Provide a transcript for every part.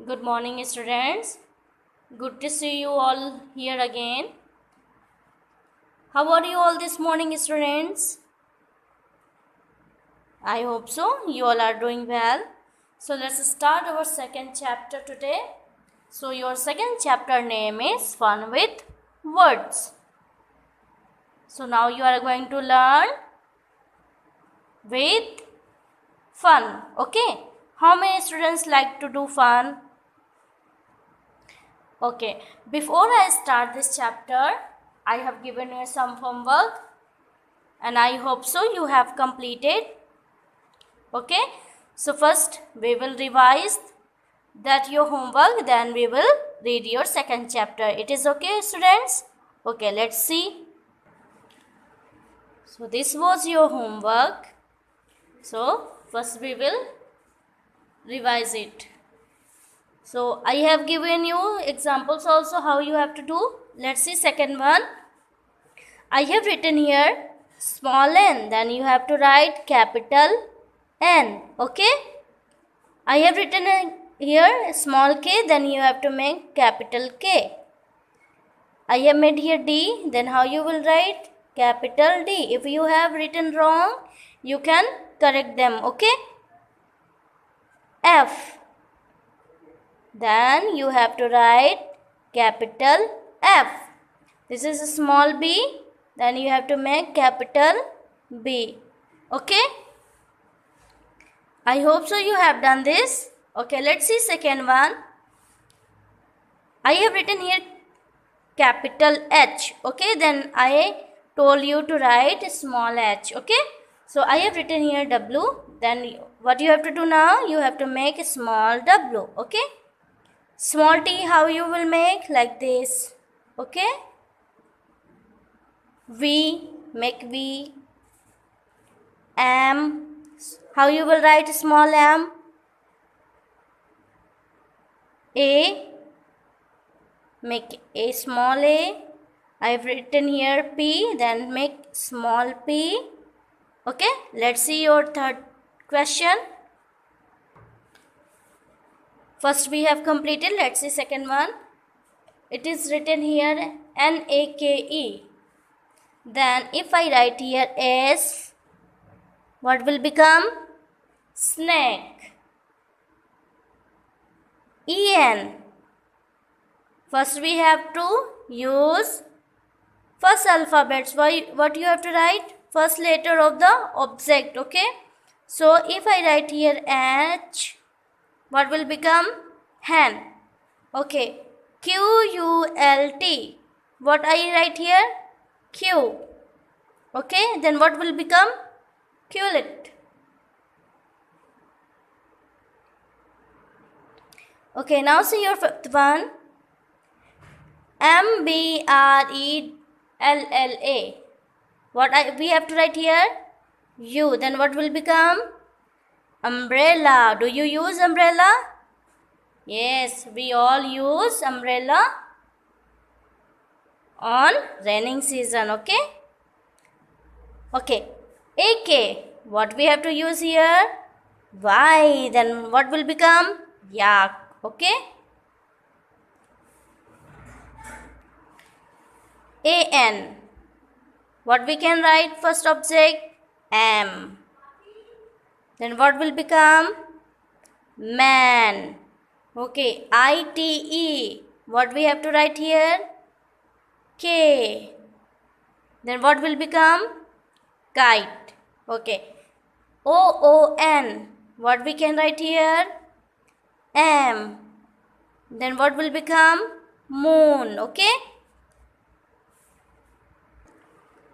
Good morning, students. Good to see you all here again. How are you all this morning, students? I hope so. You all are doing well. So let's start our second chapter today. So your second chapter name is Fun with Words. So now you are going to learn with fun. Okay. How many students like to do fun? Okay, before I start this chapter, I have given you some homework and I hope so you have completed. Okay, so first we will revise that your homework, then we will read your second chapter. It is okay, students? Okay, let's see. So this was your homework. So first we will revise it. So I have given you examples also how you have to do. Let's see second one. I have written here small n, then you have to write capital N. Okay. I have written here small k, then you have to make capital K. I have made here D, then how you will write capital D. If you have written wrong, you can correct them. Okay. F. Then you have to write capital F. This is a small b, then you have to make capital B. Okay. I hope so you have done this. Okay, let's see second one. I have written here capital H. Okay, then I told you to write small h. Okay. So I have written here W. Then what you have to do now? You have to make a small w. Okay. Small t, how you will make? Like this. Okay. V, make V. M, how you will write small m? A, make a small a. I have written here P, then make small p. Okay, let's see your third question. First we have completed, let's see second one. It is written here NAKE. Then if I write here S, what will become? Snake. En. First we have to use first alphabets. What you have to write? First letter of the object. Okay. So if I write here H, what will become? Hen. Okay. QULT. What I write here? Q. Okay. Then what will become? Quillet. Okay. Now see your fifth one. MBRELLA. We have to write here? U. Then what will become? Umbrella. Do you use umbrella? Yes, we all use umbrella on raining season. Okay. Okay. AK. What we have to use here? Y. Then what will become? Yak. Okay. AN. What we can write first object? M. Then what will become? Man. Okay. ITE. What we have to write here? K. Then what will become? Kite. Okay. OON. What we can write here? M. Then what will become? Moon. Okay.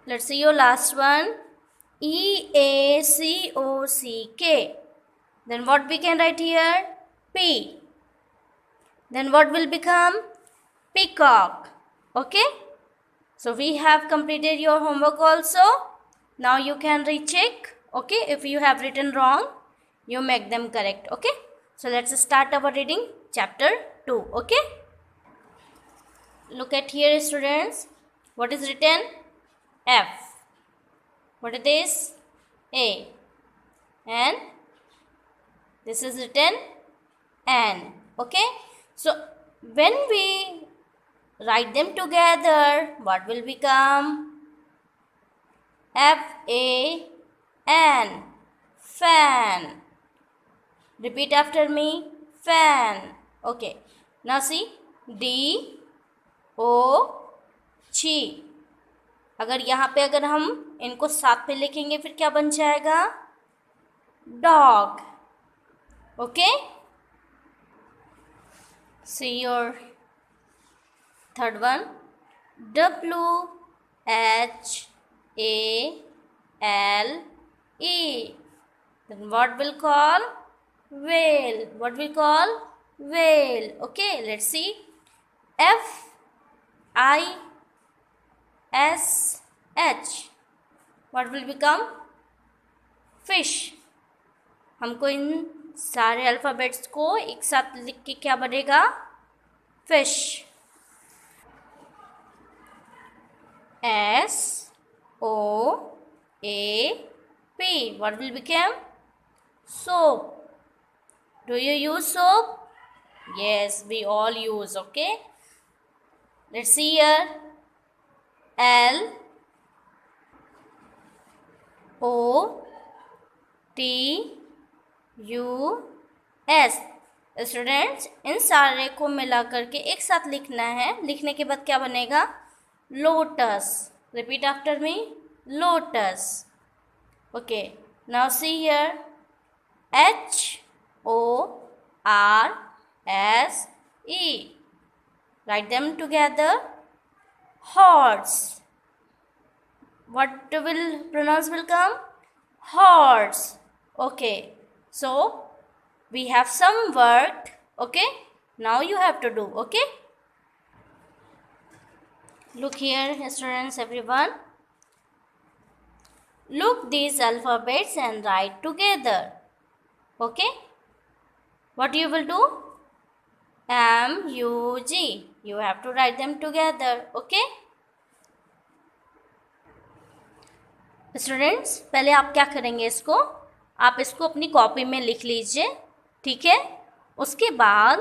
Let's see your last one. EACOCK. Then what we can write here? P. Then what will become? Peacock. Okay. So we have completed your homework also. Now you can recheck. Okay. If you have written wrong, you make them correct. Okay. So let's start our reading chapter 2. Okay. Look at here, students. What is written? F. What is this? A. And this is written N. Okay, so when we write them together, what will become? F-A-N, fan. Repeat after me, fan. Okay, now see, D-O-G. अगर यहाँ पे अगर हम इनको साथ में लिखेंगे फिर क्या बन जाएगा? Dog. Okay, see your third one. W-H-A-L-E. Then what will call? Whale. What we call? Whale. Okay, let's see. F-I-S-H. What will become? Fish. हमको इन सारे अल्फ़ाबेट्स को एक साथ लिख के क्या बनेगा? Fish. S-O-A-P. What will become? Soap. Do you use soap? Yes, we all use. Okay, let's see here. L-O-T-U-S. Students, इन सारे को मिला करके एक साथ लिखना है. लिखने के बाद क्या बनेगा? Lotus. Repeat after me, lotus. Okay, now see here. H-O-R-S-E. Write them together. Horse. What will pronounce will come? Horse. Okay, so we have some work. Okay, now you have to do. Okay, look here, students, everyone. Look these alphabets and write together. Okay, what you will do? M-U-G. You have to write them together. Okay, students, पहले आप क्या करेंगे? इसको आप इसको अपनी copy में लिख लीजिए. ठीक है, उसके बाद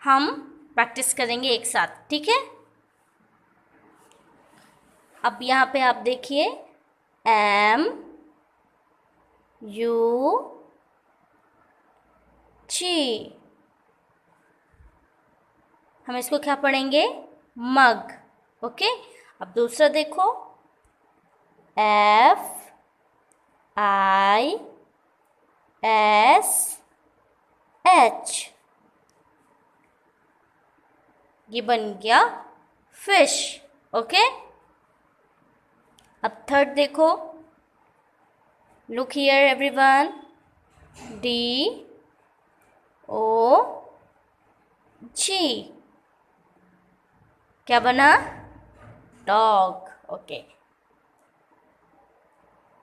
हम प्रैक्टिस करेंगे एक साथ. ठीक है, अब यहाँ पे आप देखिए, M-U-G. हम इसको क्या पढ़ेंगे? मग. ओके, अब दूसरा देखो, F-I-S-H. ये बन गया फिश. ओके, अब थर्ड देखो. Look here everyone. D-O-G. क्या बना? डॉग. Okay,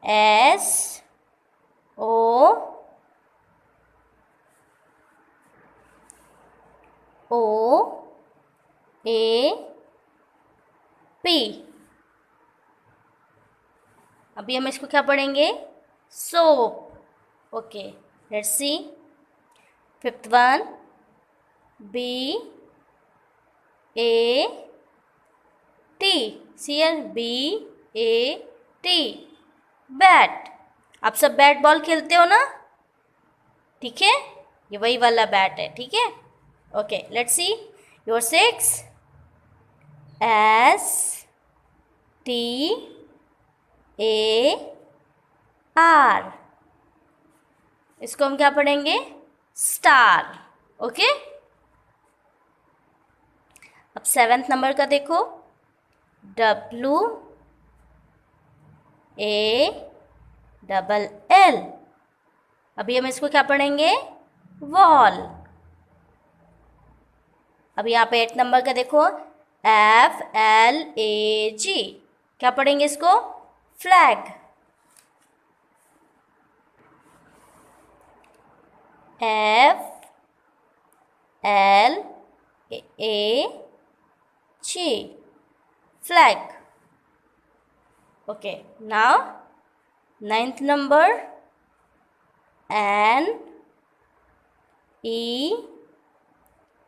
S-O-A-P. अभी हम इसको क्या पढ़ेंगे? Soap. Okay, let's see. Fifth one, B-A-T. See here, B-A-T. Bat. आप सब बैट बॉल खेलते हो ना? ठीक है, ये वही वाला बैट है. ठीक है, okay, let's see your six. S-T-A-R. इसको हम क्या पढ़ेंगे? स्टार. ओके, अब सेवेंथ नंबर का देखो. W-A-L-L. अभी हम इसको क्या पढ़ेंगे? वॉल. अभी यहाँ पे 8 नंबर का देखो. F-L-A-G. क्या पढ़ेंगे इसको? Flag. F-L-A-G. Flag. Okay, now 9th number. N-E-T-H.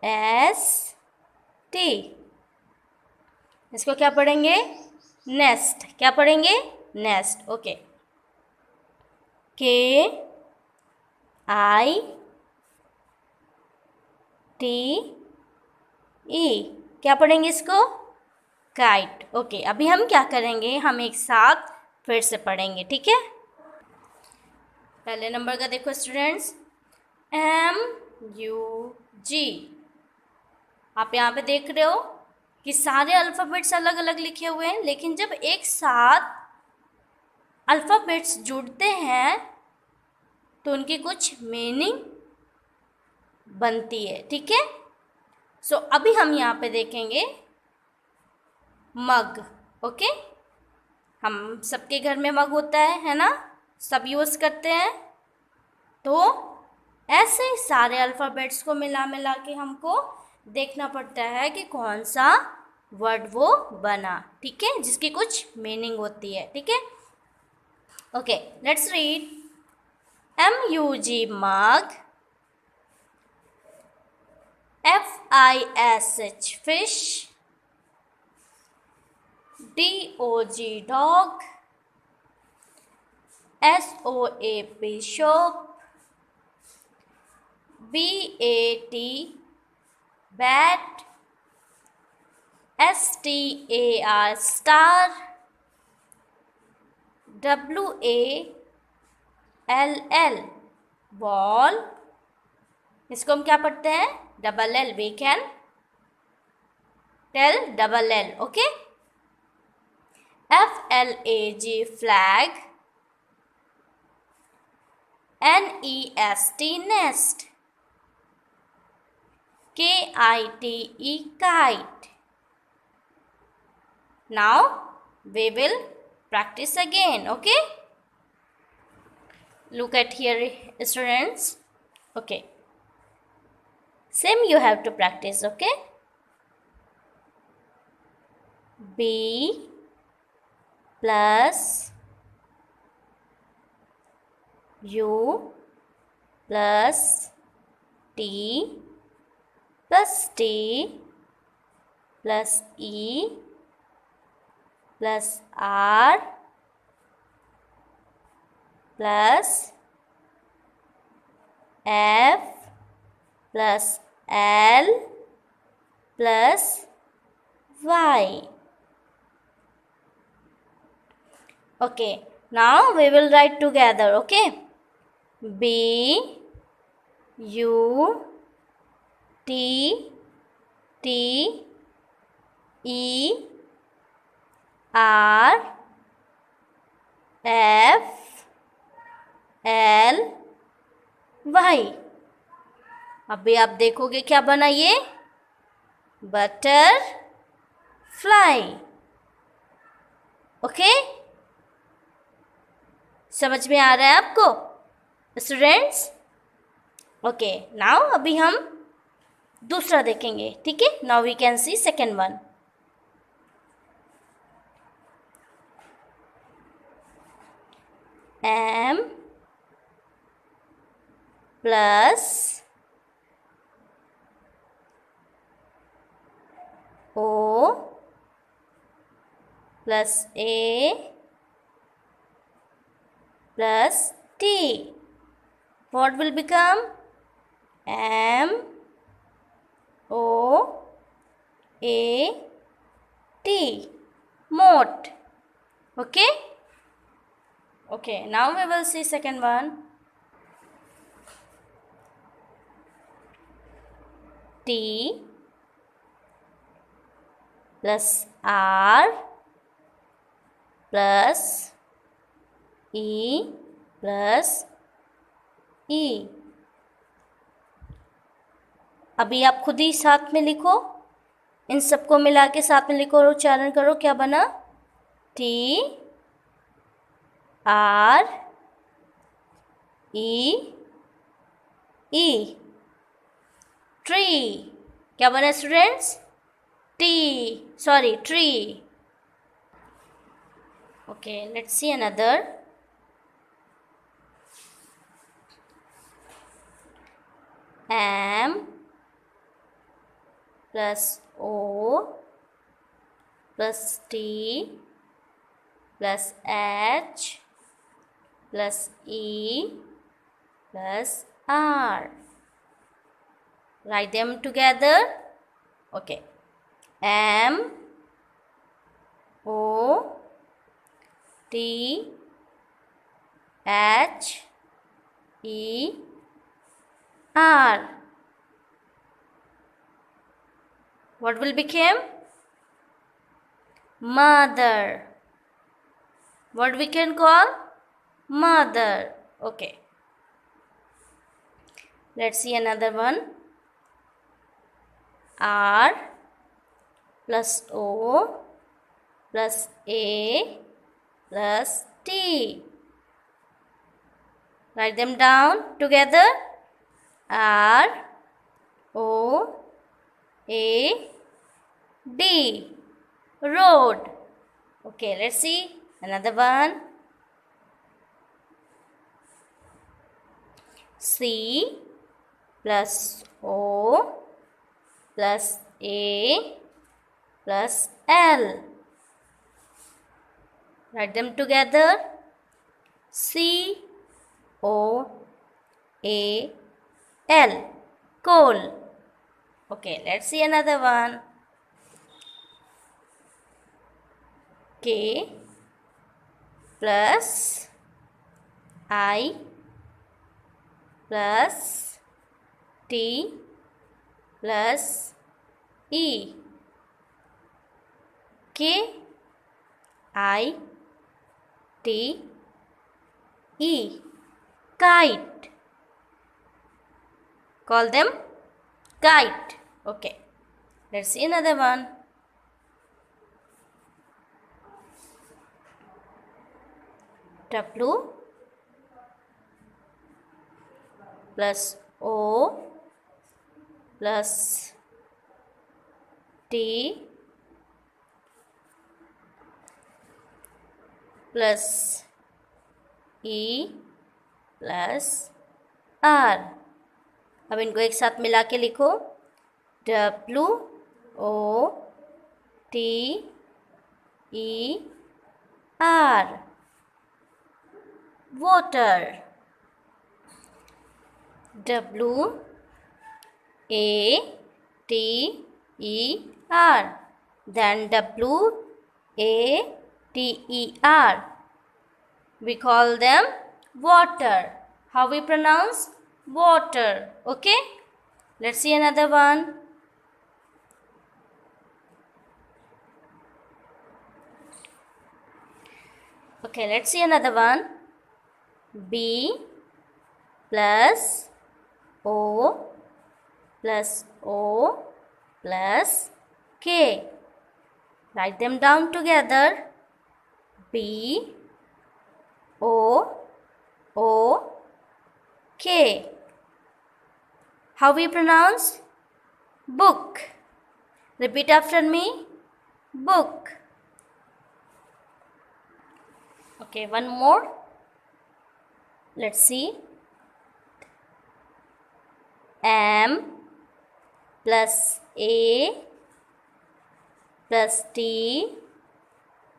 S T. इसको क्या पढ़ेंगे? नेस्ट। क्या पढ़ेंगे? नेस्ट। ओके। के आई टी ई। क्या पढ़ेंगे इसको? काइट। ओके, अभी हम क्या करेंगे, हम एक साथ फिर से पढ़ेंगे, ठीक है? पहले नंबर का देखो स्टूडेंट्स, MUG। आप यहाँ पे देख रहे हो कि सारे अल्फ़ाबेट्स अलग अलग लिखे हुए हैं, लेकिन जब एक साथ अल्फ़ाबेट्स जुड़ते हैं तो उनकी कुछ मीनिंग बनती है, ठीक है? सो अभी हम यहाँ पे देखेंगे मग। ओके, हम सबके घर में मग होता है ना? सब यूज़ करते हैं। तो ऐसे सारे अल्फ़ाबेट्स को मिला मिला के हमको देखना पड़ता है कि कौन सा वर्ड वो बना, ठीक है, जिसकी कुछ मीनिंग होती है, ठीक है? Okay, let's read. MUG mug, FISH fish, DOG dog, SOAP shop, BAT bat, STAR star, WALL ball। इसको हम क्या पढ़ते हैं? Double L. We can tell double L. Okay. FLAG flag, NEST nest, KITE kite। Now we will practice again. Okay, look at here students. Okay, same you have to practice. Okay, B plus U plus T plus T plus E plus R plus F plus L plus Y. Okay, now we will write together. Okay, B U T T E R F L Y। अभी आप देखोगे क्या बना ये? Butter fly. Okay, समझ में आ रहा है आपको स्टूडेंट्स? ओके, नाउ अभी हम दूसरा देखेंगे, ठीक है? Now we can see second one. M plus O plus A plus T. What will become? M O A T. Moat. Okay? Okay, now we will see second one. T plus R plus E plus E। अभी आप खुद ही साथ में लिखो, इन सबको मिला के साथ में लिखो और उच्चारण करो। क्या बना? T R E E, tree. क्या बना students? Tree. Okay, let's see another. M plus O plus T plus H plus E plus R. Write them together. Okay. M O T H E R. What will become? Mother. What we can call? Mother. Okay. Let's see another one. R plus O plus A plus T. Write them down together. R O A D. Road. Okay, let's see another one. C plus O plus A plus L. Write them together. C O A L. Coal. Okay, let's see another one. K plus I plus T plus E. K I T E. Kite. Call them kite. Okay. Let's see another one. W plus O plus T plus E plus R. अब इनको एक साथ मिला के लिखो. W O T E R. Water. W A T E R. Then W A T E R. We call them water. How we pronounce? Water. Okay. Let's see another one. Okay, let's see another one. B plus O plus O plus K. Write them down together. B O O K. How we pronounce? Book. Repeat after me. Book. Okay, one more. Let's see. M plus A plus T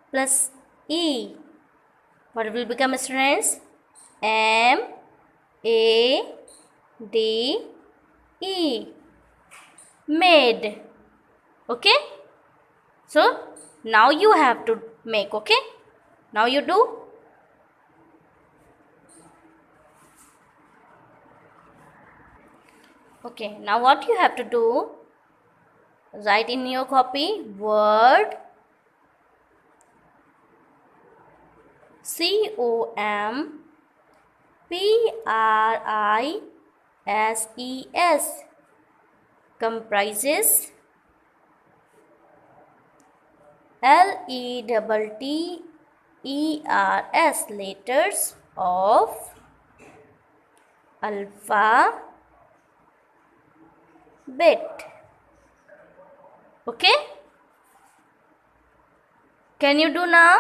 plus E. What will become, students? M A D E. Made. Okay. So now you have to make. Okay. Now you do. Okay, now what you have to do, write in your copy word COMPRISES comprises LETTERS letters of alphabet. Okay, can you do now?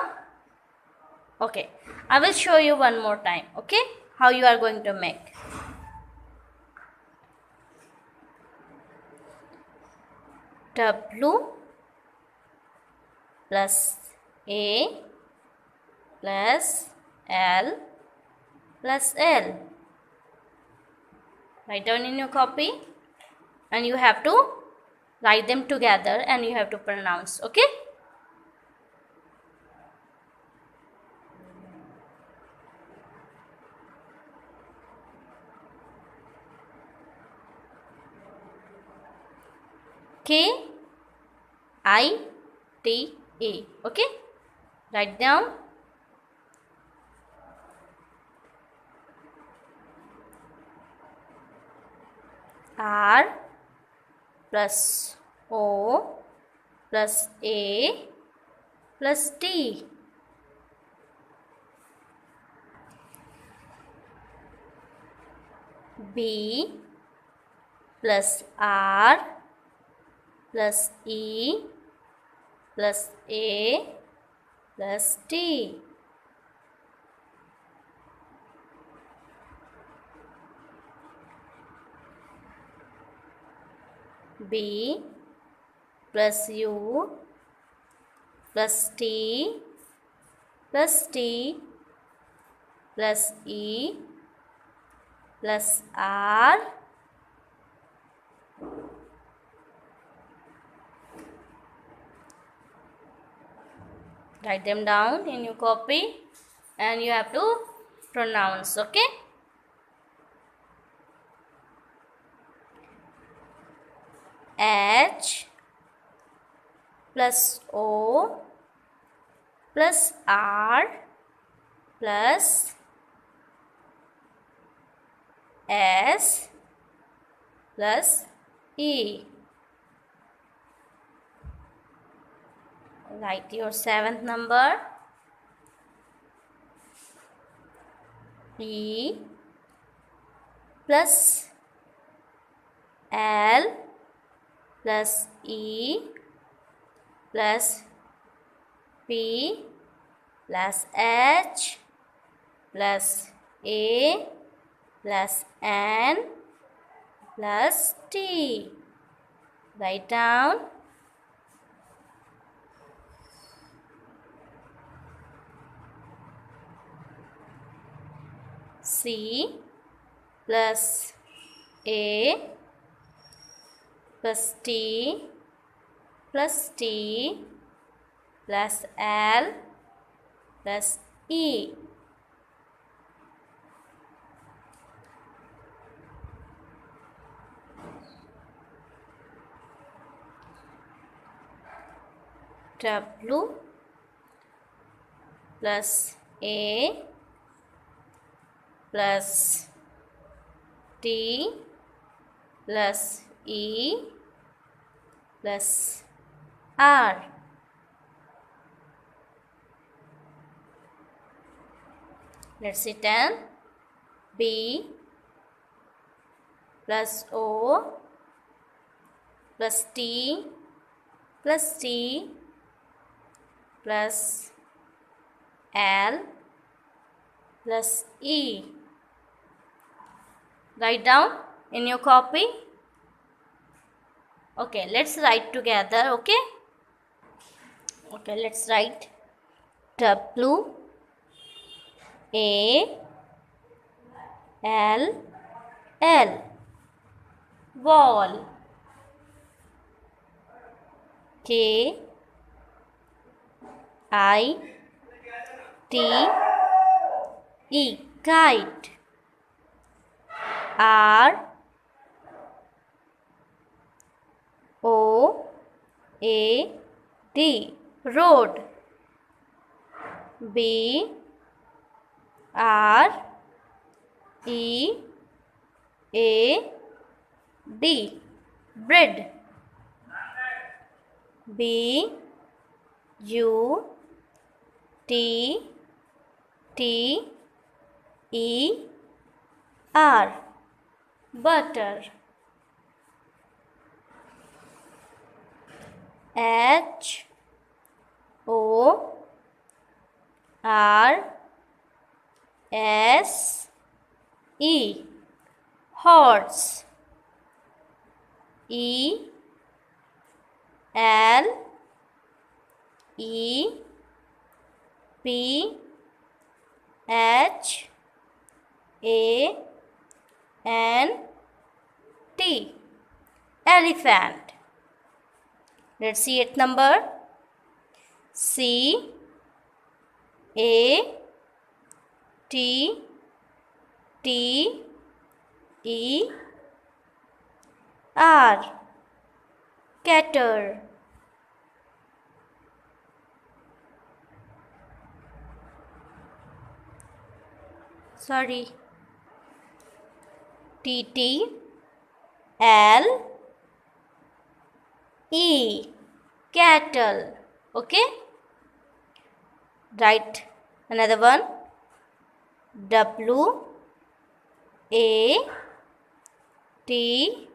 Okay, I will show you one more time. Okay, how you are going to make. W plus A plus L plus L. Write down in your copy and you have to write them together and you have to pronounce. Okay? K-I-T-A. Okay? Write down. R plus O plus A plus T. B plus R plus E plus A plus T. B plus U plus T plus T plus E plus R write them down in your copy and you have to pronounce. Okay? H plus O plus R plus S plus E. Write your 7th number. E plus L plus E plus P plus H plus A plus N plus T. Write down. C plus A plus T plus T plus L plus E. W plus A plus T plus E plus R. Let's see 10. B plus O plus T plus T plus L plus E. Write down in your copy. Okay, let's write together. Okay, let's write W A L L, wall. K I T E, kite. R O A D, road. B R E A D, bread. B U T T E R, butter. H O R S E, horse. E L E P H A N T. Elephant. Let's see eighth number. C A T T E R. Cater. Sorry. T T L E. Cattle. Okay. Write another one. W A T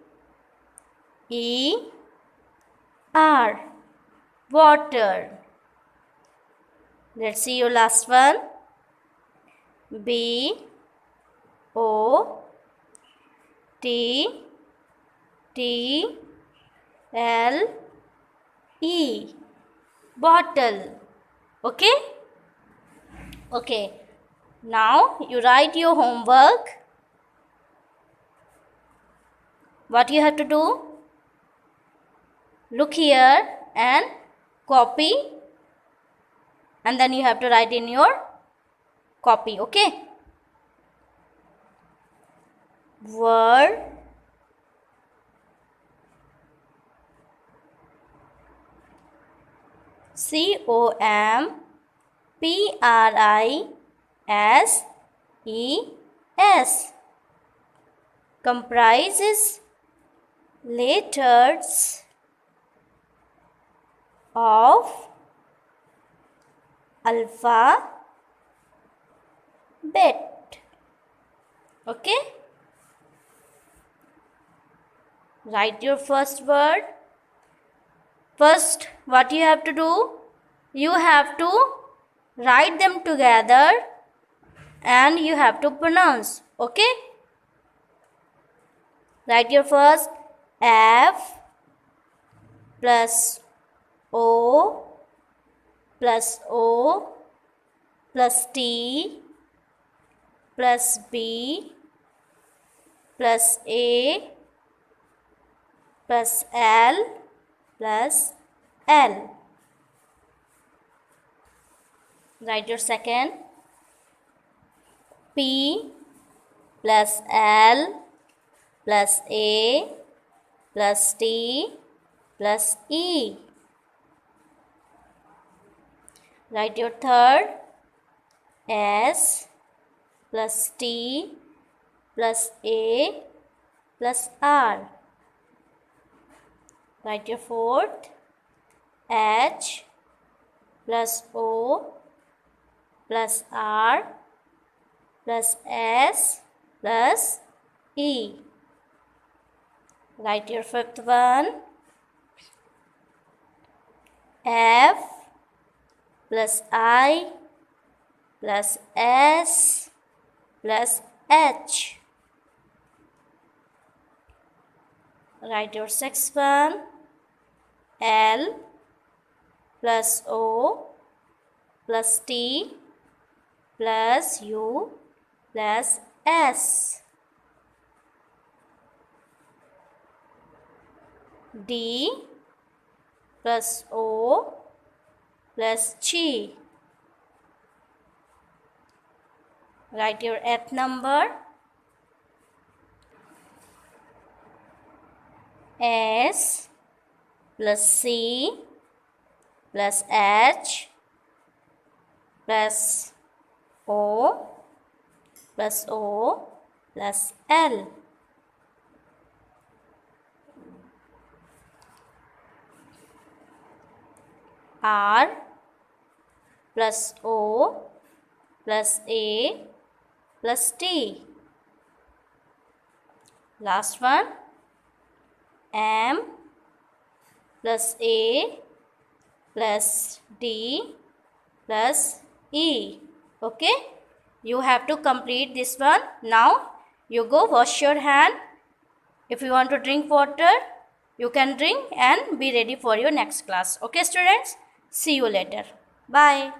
E R. Water. Let's see your last one. B O T T L E. Bottle. Okay? Okay. Now you write your homework. What you have to do? Look here and copy, and then you have to write in your copy. Okay? Word COMPRISES comprises letters of alphabet. Okay? Write your first word. First, what you have to do? You have to write them together and you have to pronounce. Okay? Write your first. F plus O plus O plus T plus B plus A plus L plus L. Write your second. P plus L plus A plus T plus E. Write your third. S plus T plus A plus R. Write your fourth. H plus O plus R plus S plus E. Write your fifth one. F plus I plus S plus H. Write your sixth one. L plus O plus T plus U plus S. D plus O plus G. Write your eighth number. S plus C plus H plus O plus O plus L. R plus O plus A plus T. Last one. M plus A plus D plus E. Okay? You have to complete this one. Now you go wash your hand. If you want to drink water, you can drink and be ready for your next class. Okay students, see you later. Bye.